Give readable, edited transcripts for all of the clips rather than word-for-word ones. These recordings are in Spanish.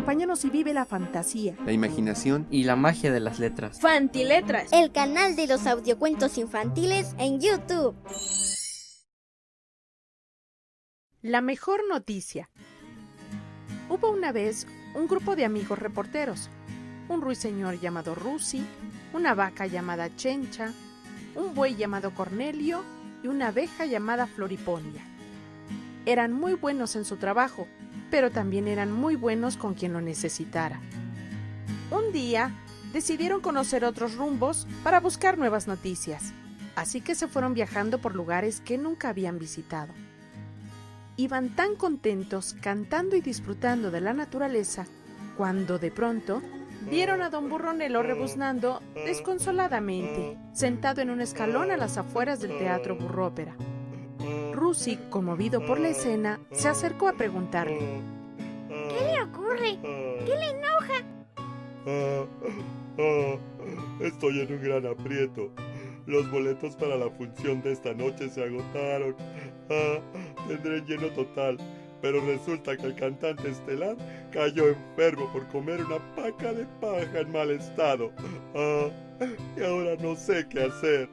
Acompáñanos y vive la fantasía, la imaginación y la magia de las letras. Fantiletras, el canal de los audiocuentos infantiles en YouTube. la mejor noticia. Hubo una vez un grupo de amigos reporteros, un ruiseñor llamado Rusi, una vaca llamada Chencha, un buey llamado Cornelio y una abeja llamada Floripondia. Eran muy buenos en su trabajo, pero también eran muy buenos con quien lo necesitara. Un día decidieron conocer otros rumbos para buscar nuevas noticias, así que se fueron viajando por lugares que nunca habían visitado. Iban tan contentos cantando y disfrutando de la naturaleza, cuando de pronto vieron a don Burronelo rebuznando desconsoladamente, sentado en un escalón a las afueras del Teatro Burrópera. Rusi, conmovido por la escena, se acercó a preguntarle: ¿Qué le ocurre? ¿Qué le enoja? Estoy en un gran aprieto. Los boletos para la función de esta noche se agotaron. Tendré lleno total, pero resulta que el cantante estelar cayó enfermo por comer una paca de paja en mal estado. Y ahora no sé qué hacer.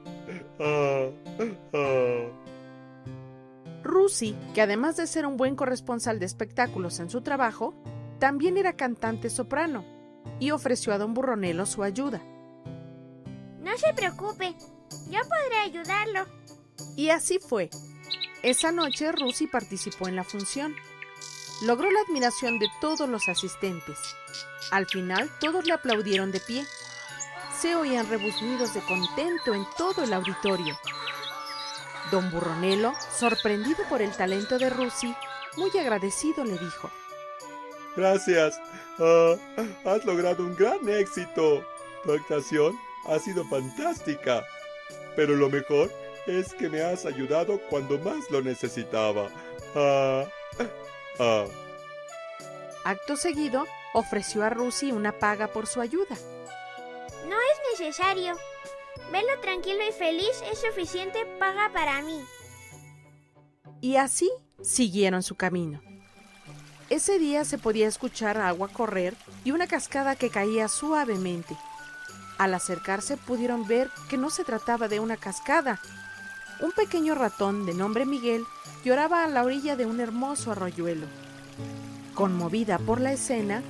Rusi, que además de ser un buen corresponsal de espectáculos en su trabajo, también era cantante soprano, y ofreció a don Burronelo su ayuda. No se preocupe, yo podré ayudarlo. Y así fue. Esa noche Rusi participó en la función. Logró la admiración de todos los asistentes. Al final todos le aplaudieron de pie. Se oían rebuznidos de contento en todo el auditorio. Don Burronelo, sorprendido por el talento de Rusi, muy agradecido le dijo: Gracias. Has logrado un gran éxito. Tu actuación ha sido fantástica. Pero lo mejor es que me has ayudado cuando más lo necesitaba. Acto seguido, ofreció a Rusi una paga por su ayuda. No es necesario. Verlo tranquilo y feliz es suficiente paga para mí. Y así siguieron su camino. Ese día se podía escuchar agua correr y una cascada que caía suavemente. Al acercarse pudieron ver que no se trataba de una cascada. Un pequeño ratón de nombre Miguel lloraba a la orilla de un hermoso arroyuelo. Conmovida por la escena,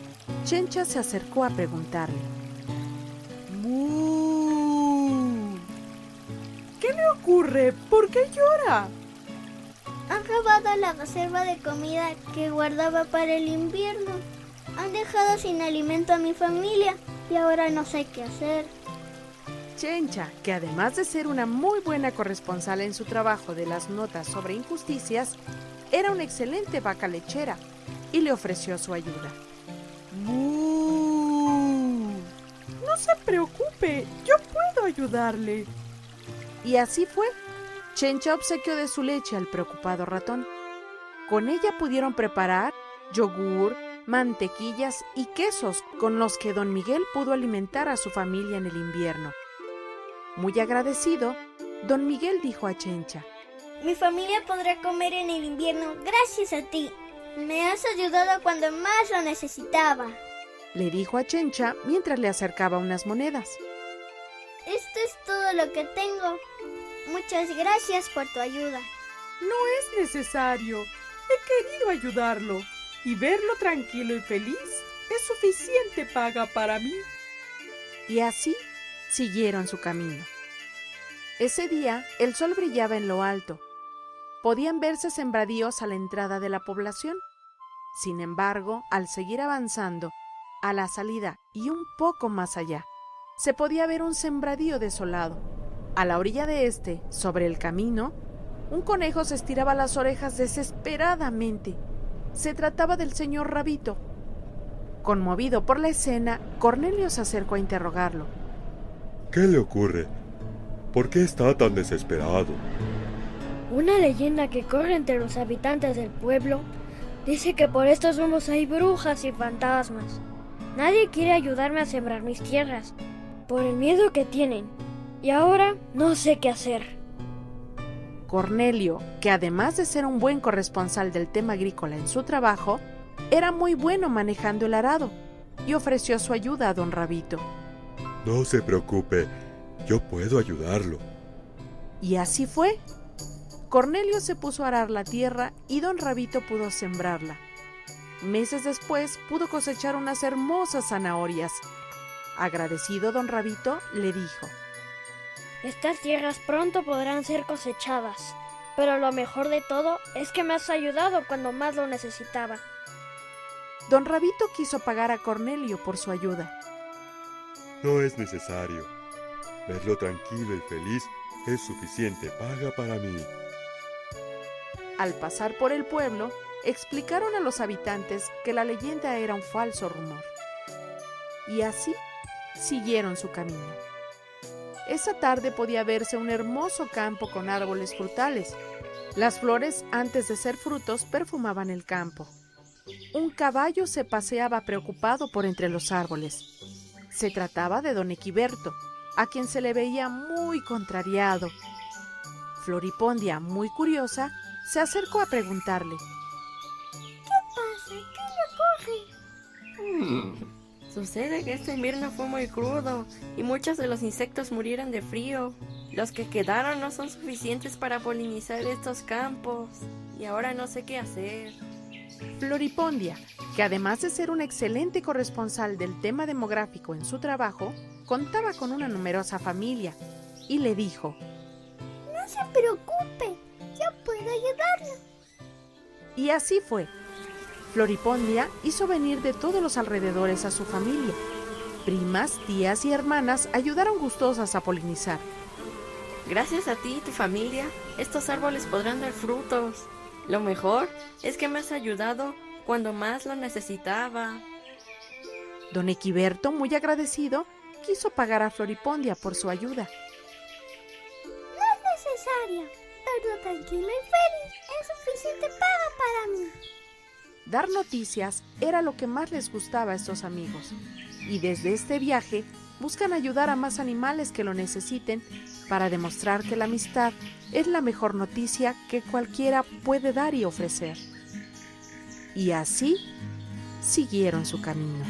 Chencha se acercó a preguntarle: ¡Mu! ¿Qué le ocurre? ¿Por qué llora? Han robado la reserva de comida que guardaba para el invierno. Han dejado sin alimento a mi familia y ahora no sé qué hacer. Chencha, que además de ser una muy buena corresponsal en su trabajo de las notas sobre injusticias, era una excelente vaca lechera y le ofreció su ayuda. ¡Mu! No se preocupe, yo puedo ayudarle. Y así fue. Chencha obsequió de su leche al preocupado ratón. Con ella pudieron preparar yogur, mantequillas y quesos con los que don Miguel pudo alimentar a su familia en el invierno. Muy agradecido, don Miguel dijo a Chencha: Mi familia podrá comer en el invierno gracias a ti. Me has ayudado cuando más lo necesitaba. Le dijo a Chencha mientras le acercaba unas monedas. Esto es todo lo que tengo. Muchas gracias por tu ayuda. No es necesario. He querido ayudarlo y verlo tranquilo y feliz es suficiente paga para mí. Y así siguieron su camino. Ese día el sol brillaba en lo alto. Podían verse sembradíos a la entrada de la población. Sin embargo, al seguir avanzando, a la salida y un poco más allá, se podía ver un sembradío desolado. A la orilla de este, sobre el camino, un conejo se estiraba las orejas desesperadamente. Se trataba del señor Rabito. Conmovido por la escena, Cornelio se acercó a interrogarlo. ¿Qué le ocurre? ¿Por qué está tan desesperado? una leyenda que corre entre los habitantes del pueblo dice que por estos rumbos hay brujas y fantasmas. Nadie quiere ayudarme a sembrar mis tierras, por el miedo que tienen, y ahora no sé qué hacer. Cornelio, que además de ser un buen corresponsal del tema agrícola en su trabajo, era muy bueno manejando el arado y ofreció su ayuda a don Rabito. No se preocupe, yo puedo ayudarlo. Y así fue. Cornelio se puso a arar la tierra y don Rabito pudo sembrarla. Meses después pudo cosechar unas hermosas zanahorias. Agradecido, don Rabito le dijo: Estas tierras pronto podrán ser cosechadas, pero lo mejor de todo es que me has ayudado cuando más lo necesitaba. Don Rabito quiso pagar a Cornelio por su ayuda. No es necesario. Verlo tranquilo y feliz es suficiente paga para mí. Al pasar por el pueblo, explicaron a los habitantes que la leyenda era un falso rumor. Y así siguieron su camino. Esa tarde podía verse un hermoso campo con árboles frutales. Las flores, antes de ser frutos, perfumaban el campo. Un caballo se paseaba preocupado por entre los árboles. Se trataba de don Equiberto, a quien se le veía muy contrariado. Floripondia, muy curiosa, se acercó a preguntarle: ¿Qué le ocurre? Sucede que este invierno fue muy crudo y muchos de los insectos murieron de frío. Los que quedaron no son suficientes para polinizar estos campos y ahora no sé qué hacer. Floripondia, que además de ser una excelente corresponsal del tema demográfico en su trabajo, contaba con una numerosa familia, y le dijo: No se preocupe, yo puedo ayudarlo. Y así fue. Floripondia hizo venir de todos los alrededores a su familia. Primas, tías y hermanas ayudaron gustosas a polinizar. Gracias a ti y tu familia, estos árboles podrán dar frutos. Lo mejor es que me has ayudado cuando más lo necesitaba. Don Equiberto, muy agradecido, quiso pagar a Floripondia por su ayuda. No es necesario. Verlo tranquilo y feliz es suficiente paga para mí. Dar noticias era lo que más les gustaba a estos amigos, y desde este viaje buscan ayudar a más animales que lo necesiten para demostrar que la amistad es la mejor noticia que cualquiera puede dar y ofrecer. Y así siguieron su camino.